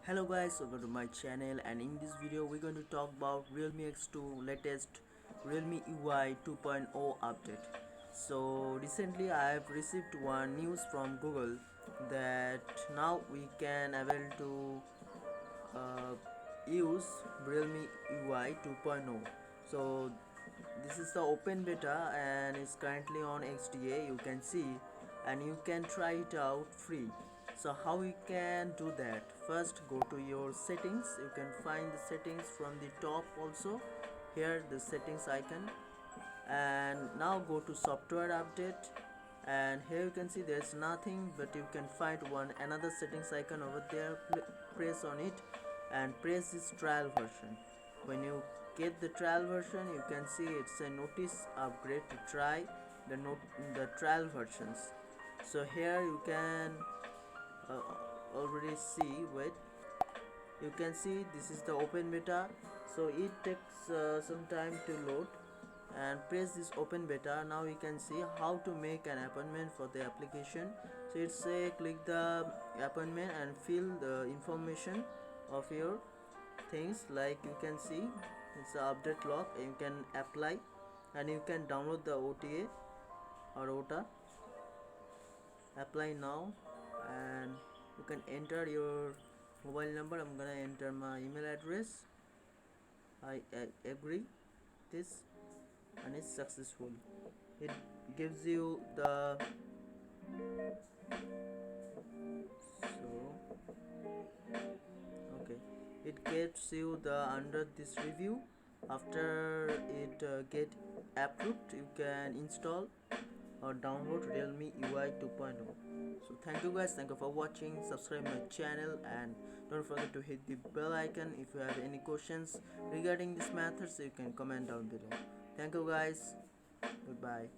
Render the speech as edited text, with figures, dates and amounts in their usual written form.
Hello guys, welcome to my channel, and in this video we're going to talk about Realme X2 latest Realme Ui 2.0 update. So recently I have received one news from Google that now we can able to use Realme Ui 2.0. So this is the open beta and it's currently on XDA, you can see, and you can try it out free. So how you can do that? First go to your settings, you can find the settings from the top also, here the settings icon, and now go to software update, and here you can see there's nothing, but you can find one another settings icon over there. Press on it and press this trial version. When you get the trial version, you can see it's a notice upgrade to try the trial versions. So here you can already see, wait, you can see this is the open beta, so it takes some time to load, and press this open beta. Now you can see how to make an appointment for the application. So it's a click the appointment and fill the information of your things, like you can see it's the update log. You can apply and you can download the OTA or OTA. Apply now, and you can enter your mobile number. I'm gonna enter my email address. I agree this, and it's successful. It gives you the okay, it gets you the under this review. After it get approved, you can install or download Realme UI 2.0. So thank you guys, thank you for watching, subscribe my channel, and don't forget to hit the bell icon. If you have any questions regarding this method, so you can comment down below. Thank you guys, goodbye.